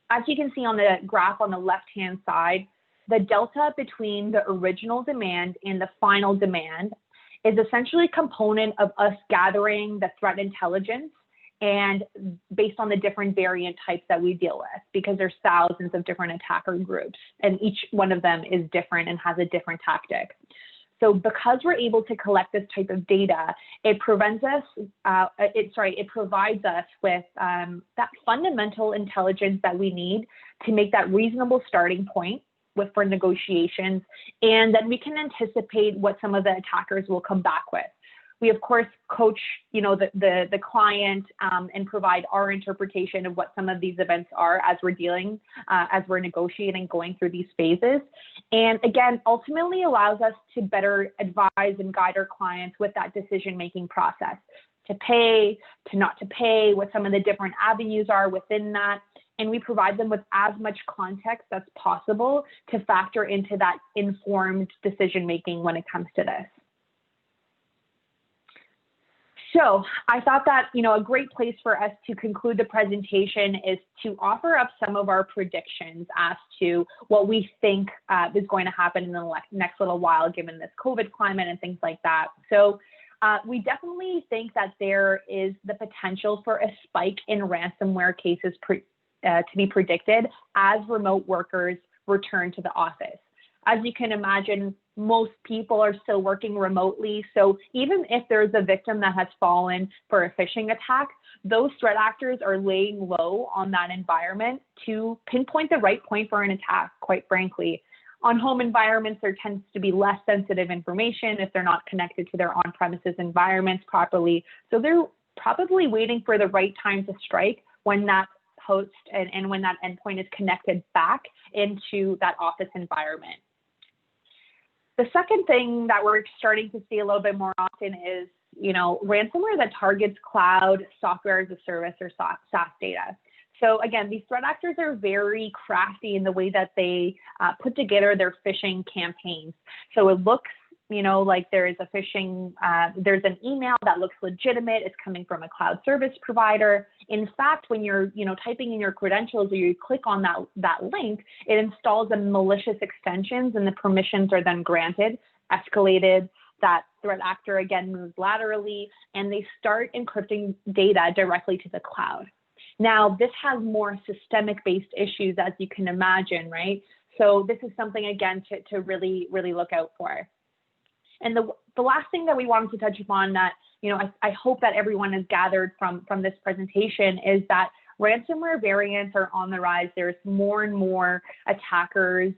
As you can see on the graph on the left-hand side, the delta between the original demand and the final demand is essentially a component of us gathering the threat intelligence and based on the different variant types that we deal with, because there's thousands of different attacker groups and each one of them is different and has a different tactic. So because we're able to collect this type of data, it provides us with that fundamental intelligence that we need to make that reasonable starting point for negotiations, and then we can anticipate what some of the attackers will come back with. We of course coach, the client and provide our interpretation of what some of these events are as we're negotiating, going through these phases. And again, ultimately allows us to better advise and guide our clients with that decision-making process, to pay, to not to pay, what some of the different avenues are within that. And we provide them with as much context as possible to factor into that informed decision-making when it comes to this. So I thought that, a great place for us to conclude the presentation is to offer up some of our predictions as to what we think is going to happen in the next little while, given this COVID climate and things like that. So we definitely think that there is the potential for a spike in ransomware cases to be predicted as remote workers return to the office. As you can imagine, most people are still working remotely. So even if there's a victim that has fallen for a phishing attack, those threat actors are laying low on that environment to pinpoint the right point for an attack, quite frankly. On home environments, there tends to be less sensitive information if they're not connected to their on-premises environments properly. So they're probably waiting for the right time to strike when that host and when that endpoint is connected back into that office environment. The second thing that we're starting to see a little bit more often is, ransomware that targets cloud software as a service or SaaS data. So again, these threat actors are very crafty in the way that they put together their phishing campaigns. So it looks, like there is a phishing, there's an email that looks legitimate. It's coming from a cloud service provider. In fact, when you're, typing in your credentials or you click on that link, it installs a malicious extensions and the permissions are then granted, escalated. That threat actor again moves laterally and they start encrypting data directly to the cloud. Now, this has more systemic-based issues, as you can imagine, right? So this is something, again, to really, really look out for. And the last thing that we wanted to touch upon that, I hope that everyone has gathered from this presentation is that ransomware variants are on the rise. There's more and more attackers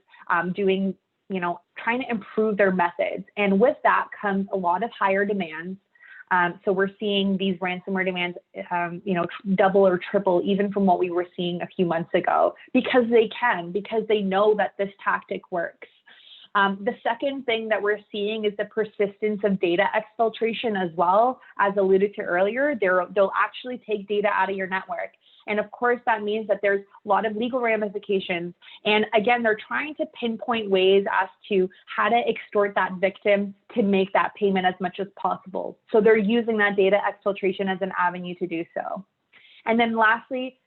doing, trying to improve their methods. And with that comes a lot of higher demands. So we're seeing these ransomware demands, double or triple even from what we were seeing a few months ago, because they know that this tactic works. The second thing that we're seeing is the persistence of data exfiltration as well. As alluded to earlier, they'll actually take data out of your network. And of course, that means that there's a lot of legal ramifications. And again, they're trying to pinpoint ways as to how to extort that victim to make that payment as much as possible. So they're using that data exfiltration as an avenue to do so. And then lastly,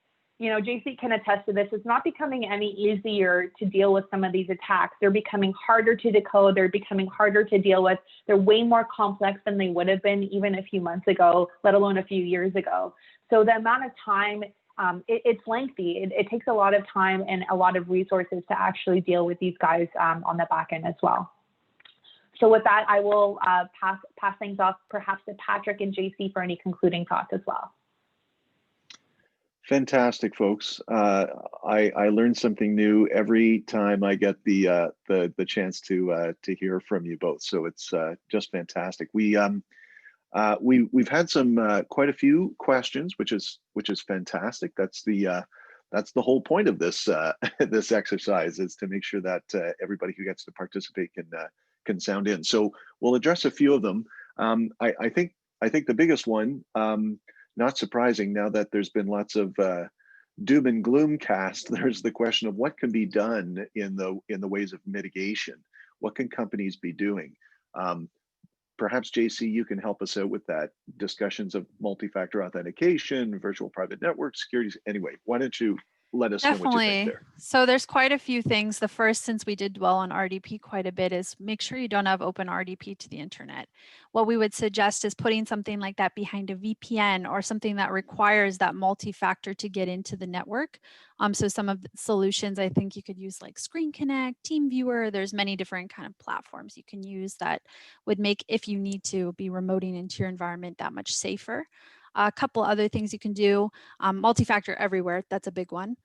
JC can attest to this, it's not becoming any easier to deal with some of these attacks. They're becoming harder to decode. They're becoming harder to deal with. They're way more complex than they would have been even a few months ago, let alone a few years ago. So the amount of time, it's lengthy. It takes a lot of time and a lot of resources to actually deal with these guys on the back end as well. So with that, I will pass things off perhaps to Patrick and JC for any concluding thoughts as well. Fantastic, folks. I learn something new every time I get the chance to hear from you both. So it's just fantastic. We've had some quite a few questions, which is fantastic. That's the that's the whole point of this this exercise, is to make sure that everybody who gets to participate can sound in. So we'll address a few of them. I think the biggest one, not surprising now that there's been lots of doom and gloom cast, there's the question of what can be done in the ways of mitigation. What can companies be doing? Perhaps JC, you can help us out with that. Discussions of multi-factor authentication, virtual private network securities. Anyway, why don't you let us know what you think Definitely. there? So there's quite a few things. The first, since we did dwell on RDP quite a bit, is make sure you don't have open RDP to the internet. What we would suggest is putting something like that behind a VPN or something that requires that multi-factor to get into the network. So some of the solutions, I think you could use like Screen Connect, TeamViewer. There's many different kind of platforms you can use that would make, if you need to, be remoting into your environment that much safer. A couple other things you can do, multi-factor everywhere. That's a big one.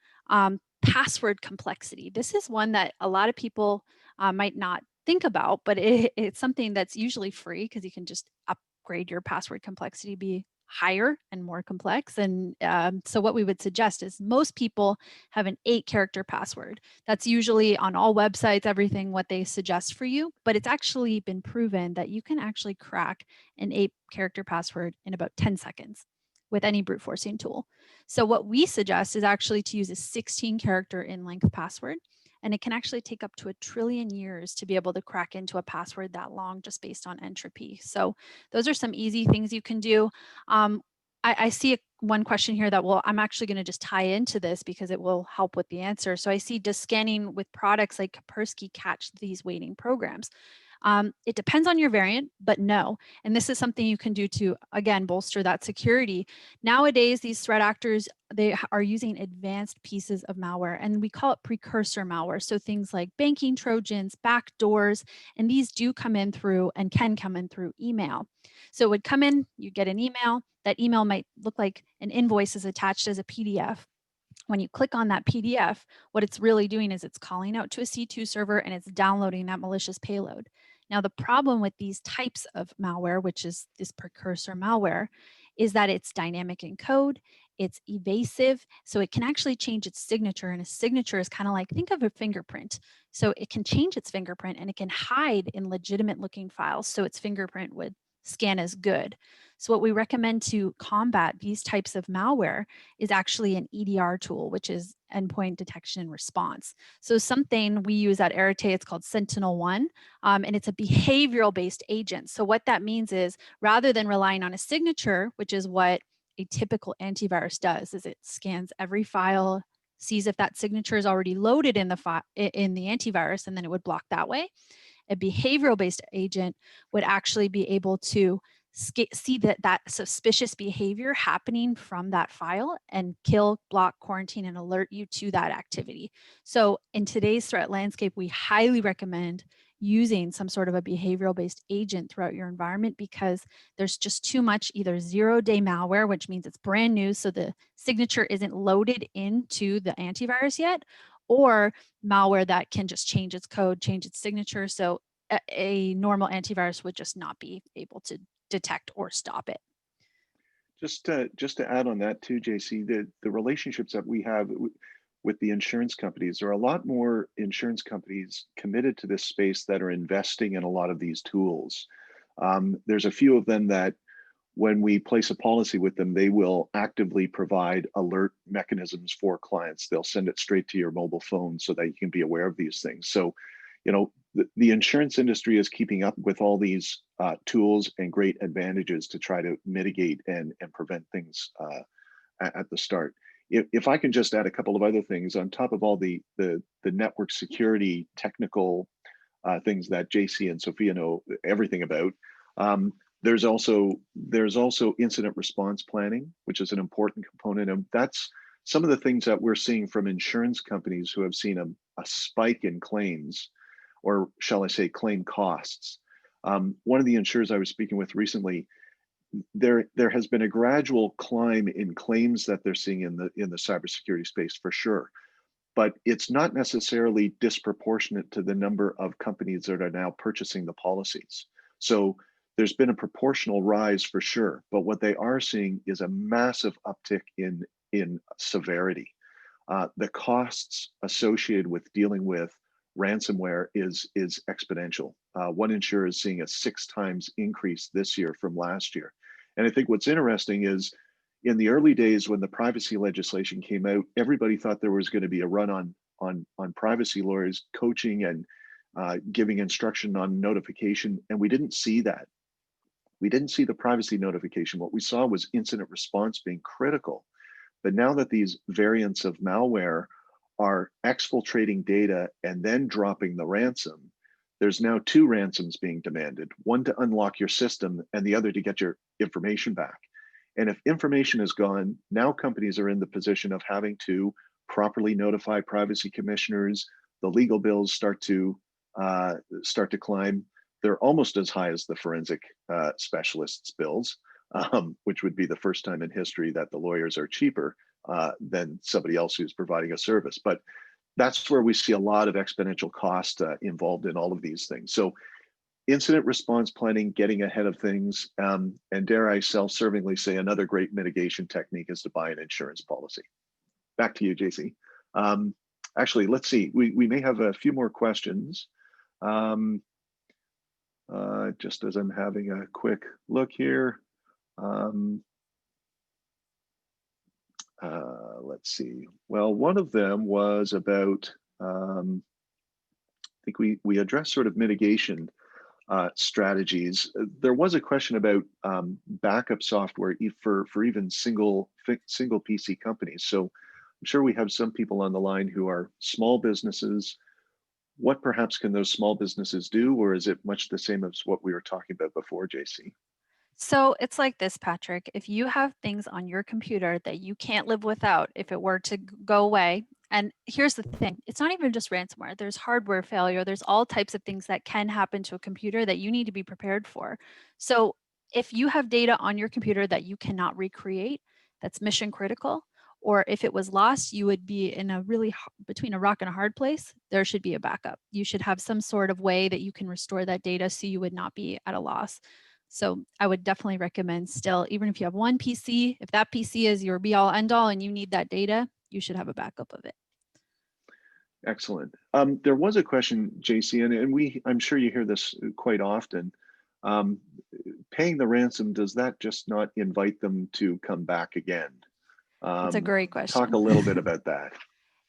Password complexity. This is one that a lot of people might not think about, but it's something that's usually free because you can just upgrade your password complexity, be higher and more complex. And so what we would suggest is most people have an 8-character password. That's usually on all websites, everything what they suggest for you, but it's actually been proven that you can actually crack an 8-character password in about 10 seconds with any brute forcing tool. So what we suggest is actually to use a 16-character in-length password, and it can actually take up to 1 trillion years to be able to crack into a password that long just based on entropy. So those are some easy things you can do. I see one question here that, well, I'm actually going to just tie into this because it will help with the answer. So I see, does scanning with products like Kaspersky catch these waiting programs? It depends on your variant, but no. And this is something you can do to, again, bolster that security. Nowadays, these threat actors, they are using advanced pieces of malware, and we call it precursor malware. So things like banking Trojans, backdoors, and these do come in through and can come in through email. So it would come in, you get an email. That email might look like an invoice is attached as a PDF. When you click on that PDF, what it's really doing is it's calling out to a C2 server and it's downloading that malicious payload. Now, the problem with these types of malware, which is this precursor malware, is that it's dynamic in code, it's evasive, so it can actually change its signature, and a signature is kind of like, think of a fingerprint. So it can change its fingerprint and it can hide in legitimate looking files, so its fingerprint would scan as good. So what we recommend to combat these types of malware is actually an EDR tool, which is endpoint detection and response. So something we use at Arete, it's called Sentinel-1, and it's a behavioral-based agent. So what that means is, rather than relying on a signature, which is what a typical antivirus does, is it scans every file, sees if that signature is already loaded in the antivirus, and then it would block that way. A behavioral-based agent would actually be able to see that suspicious behavior happening from that file and kill, block, quarantine, and alert you to that activity. So in today's threat landscape, we highly recommend using some sort of a behavioral-based agent throughout your environment, because there's just too much either zero-day malware, which means it's brand new, so the signature isn't loaded into the antivirus yet, or malware that can just change its code, change its signature. So a normal antivirus would just not be able to detect or stop it. Just to add on that too, JC, the relationships that we have with the insurance companies, there are a lot more insurance companies committed to this space that are investing in a lot of these tools. There's a few of them that, when we place a policy with them, they will actively provide alert mechanisms for clients. They'll send it straight to your mobile phone so that you can be aware of these things. So, you know, the insurance industry is keeping up with all these tools and great advantages to try to mitigate and prevent things at the start. If I can just add a couple of other things on top of all the network security technical things that JC and Sophia know everything about. There's also incident response planning, which is an important component, and that's some of the things that we're seeing from insurance companies who have seen a spike in claims, or shall I say claim costs. One of the insurers I was speaking with recently, there has been a gradual climb in claims that they're seeing in the cybersecurity space for sure, but it's not necessarily disproportionate to the number of companies that are now purchasing the policies. So there's been a proportional rise for sure, but what they are seeing is a massive uptick in severity. the costs associated with dealing with ransomware is exponential. One insurer is seeing a 6 times increase this year from last year. And I think what's interesting is in the early days when the privacy legislation came out, everybody thought there was going to be a run on privacy lawyers coaching and giving instruction on notification, and we didn't see that. We didn't see the privacy notification. What we saw was incident response being critical. But now that these variants of malware are exfiltrating data and then dropping the ransom, there's now 2 ransoms being demanded, one to unlock your system and the other to get your information back. And if information is gone, now companies are in the position of having to properly notify privacy commissioners. The legal bills start to climb. They're almost as high as the forensic specialists' bills, which would be the first time in history that the lawyers are cheaper than somebody else who's providing a service. But that's where we see a lot of exponential cost involved in all of these things. So incident response planning, getting ahead of things, and dare I self-servingly say another great mitigation technique is to buy an insurance policy. Back to you, JC. Actually, let's see, we may have a few more questions. Just as I'm having a quick look here. Let's see. Well, one of them was about, I think we addressed sort of mitigation strategies. There was a question about backup software for even single PC companies. So I'm sure we have some people on the line who are small businesses. What perhaps can those small businesses do, or is it much the same as what we were talking about before, JC? So it's like this, Patrick. If you have things on your computer that you can't live without, if it were to go away, and here's the thing, it's not even just ransomware. There's hardware failure. There's all types of things that can happen to a computer that you need to be prepared for. So if you have data on your computer that you cannot recreate, that's mission critical, or if it was lost, you would be in a really between a rock and a hard place. There should be a backup. You should have some sort of way that you can restore that data so you would not be at a loss. So I would definitely recommend still, even if you have one PC, if that PC is your be all end all and you need that data, you should have a backup of it. Excellent. There was a question, JC, and I'm sure you hear this quite often. Paying the ransom, does that just not invite them to come back again? That's a great question. Talk a little bit about that.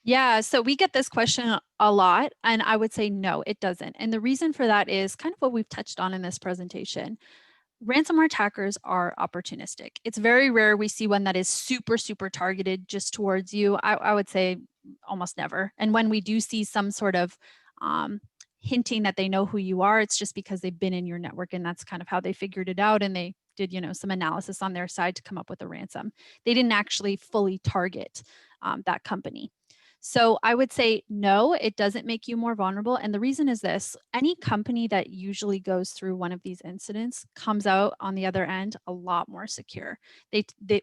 Yeah, so we get this question a lot, and I would say no, it doesn't. And the reason for that is kind of what we've touched on in this presentation. Ransomware attackers are opportunistic. It's very rare we see one that is super, super targeted just towards you. I would say almost never. And when we do see some sort of hinting that they know who you are, it's just because they've been in your network and that's kind of how they figured it out. And they did, some analysis on their side to come up with a ransom. They didn't actually fully target that company. So I would say no, it doesn't make you more vulnerable. And the reason is this: any company that usually goes through one of these incidents comes out on the other end a lot more secure.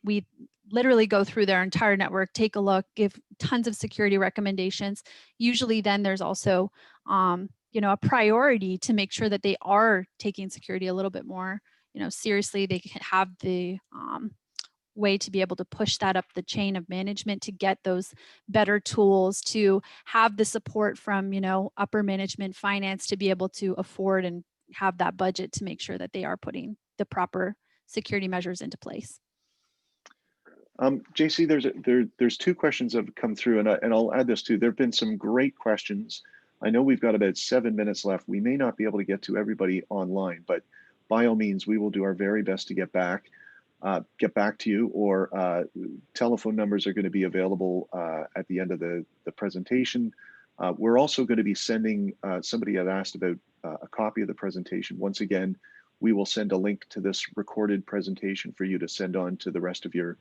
We literally go through their entire network, take a look, give tons of security recommendations. Usually then there's also a priority to make sure that they are taking security a little bit more seriously. They can have the way to be able to push that up the chain of management to get those better tools, to have the support from upper management, finance, to be able to afford and have that budget to make sure that they are putting the proper security measures into place. JC, there's 2 questions that have come through, and I'll add this too. There have been some great questions. I know we've got about 7 minutes left. We may not be able to get to everybody online, but by all means, we will do our very best to get back to you, or telephone numbers are going to be available at the end of the presentation. We're also going to be sending, somebody had asked about a copy of the presentation. Once again, we will send a link to this recorded presentation for you to send on to the rest of your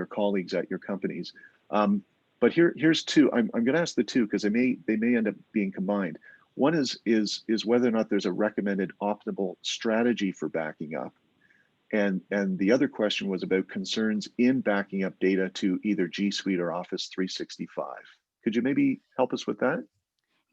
colleagues at your companies. But here's 2. I'm going to ask the 2 because they may end up being combined. One is whether or not there's a recommended optimal strategy for backing up. And the other question was about concerns in backing up data to either G Suite or Office 365. Could you maybe help us with that?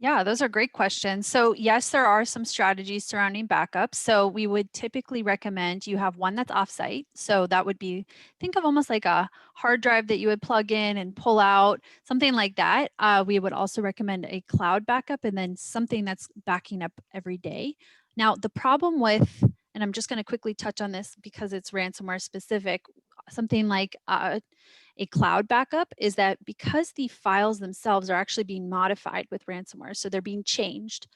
Yeah, those are great questions. So yes, there are some strategies surrounding backups. So we would typically recommend you have one that's offsite. So that would be, think of almost like a hard drive that you would plug in and pull out, something like that. We would also recommend a cloud backup and then something that's backing up every day. Now, the problem with, and I'm just going to quickly touch on this because it's ransomware specific, something like a cloud backup is that because the files themselves are actually being modified with ransomware, so they're being changed.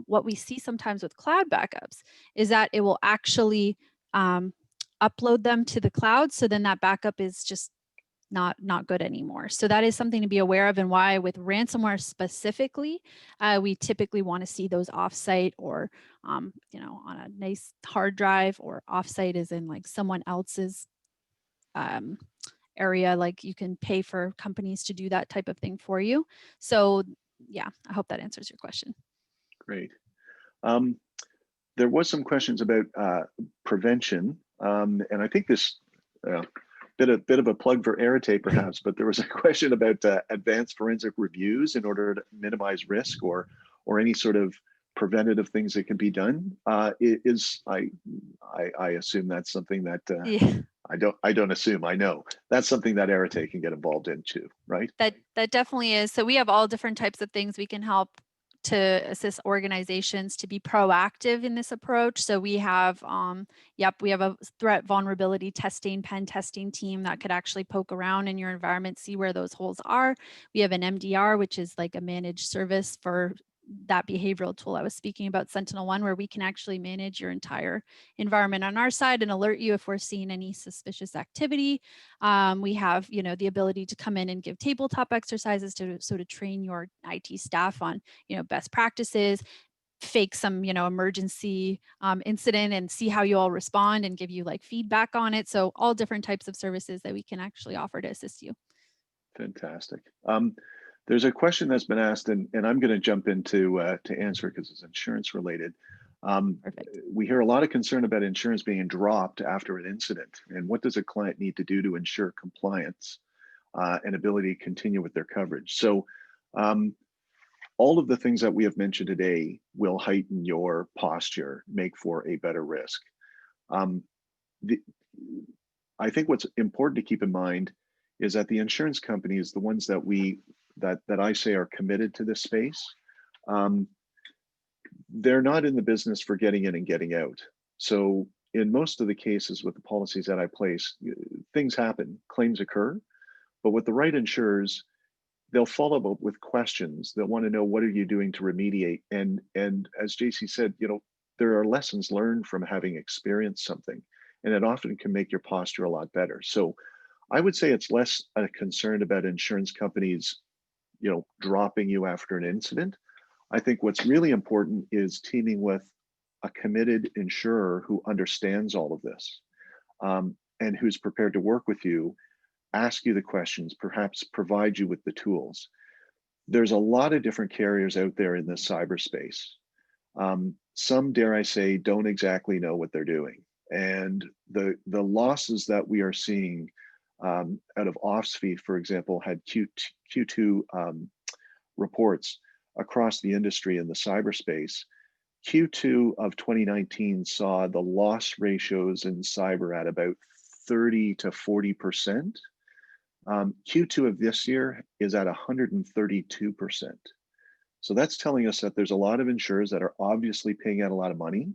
What we see sometimes with cloud backups is that it will actually upload them to the cloud. So then that backup is just not good anymore. So that is something to be aware of, and why with ransomware specifically, we typically want to see those offsite or on a nice hard drive, or offsite is in like someone else's um, area, like you can pay for companies to do that type of thing for you. So yeah, I hope that answers your question. Great. There was some questions about prevention, and I think this bit of a plug for Arete perhaps, but there was a question about advanced forensic reviews in order to minimize risk, or any sort of preventative things that can be done. I assume that's something that Yeah. I don't assume, I know that's something that Arete can get involved in too, right? That definitely is. So we have all different types of things we can help to assist organizations to be proactive in this approach. So we have, we have a threat vulnerability testing, pen testing team that could actually poke around in your environment, see where those holes are. We have an MDR, which is like a managed service for that behavioral tool I was speaking about, SentinelOne, where we can actually manage your entire environment on our side and alert you if we're seeing any suspicious activity. We have, the ability to come in and give tabletop exercises to train your IT staff on, best practices, fake some, emergency incident and see how you all respond and give you like feedback on it. So all different types of services that we can actually offer to assist you. Fantastic. There's a question that's been asked, and I'm going to jump into to answer because it's insurance related. Perfect. We hear a lot of concern about insurance being dropped after an incident, and what does a client need to do to ensure compliance and ability to continue with their coverage? So all of the things that we have mentioned today will heighten your posture, make for a better risk. I think what's important to keep in mind is that the insurance companies, the ones that I say are committed to this space, they're not in the business for getting in and getting out. So in most of the cases with the policies that I place, things happen, claims occur, but with the right insurers, they'll follow up with questions. They'll want to know, what are you doing to remediate? And as JC said, there are lessons learned from having experienced something, and it often can make your posture a lot better. So I would say it's less a concern about insurance companies, dropping you after an incident. I think what's really important is teaming with a committed insurer who understands all of this, and who's prepared to work with you, ask you the questions, perhaps provide you with the tools. There's a lot of different carriers out there in this cyberspace. Some, dare I say, don't exactly know what they're doing. And the losses that we are seeing out of OffSphere, for example, had Q2 reports across the industry in the cyberspace. Q2 of 2019 saw the loss ratios in cyber at about 30 to 40%. Q2 of this year is at 132%. So that's telling us that there's a lot of insurers that are obviously paying out a lot of money.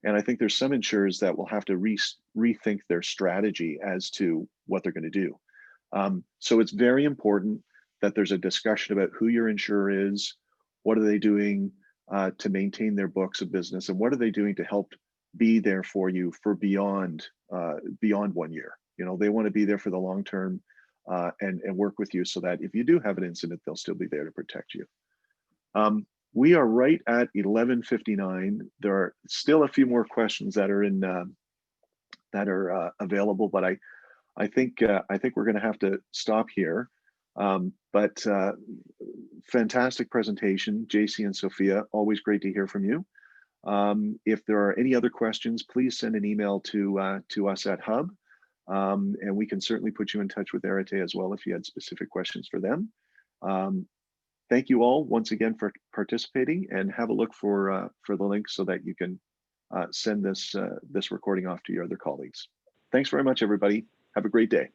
And I think there's some insurers that will have to rethink their strategy as to what they're going to do. So it's very important that there's a discussion about who your insurer is, what are they doing to maintain their books of business, and what are they doing to help be there for you for beyond 1 year. They want to be there for the long term and work with you so that if you do have an incident, they'll still be there to protect you. We are right at 11:59. There are still a few more questions that are available, but I think we're going to have to stop here. But fantastic presentation, JC and Sophia. Always great to hear from you. If there are any other questions, please send an email to us at Hub, and we can certainly put you in touch with Arete as well if you had specific questions for them. thank you all once again for participating, and have a look for the link so that you can send this recording off to your other colleagues. Thanks very much, everybody. Have a great day.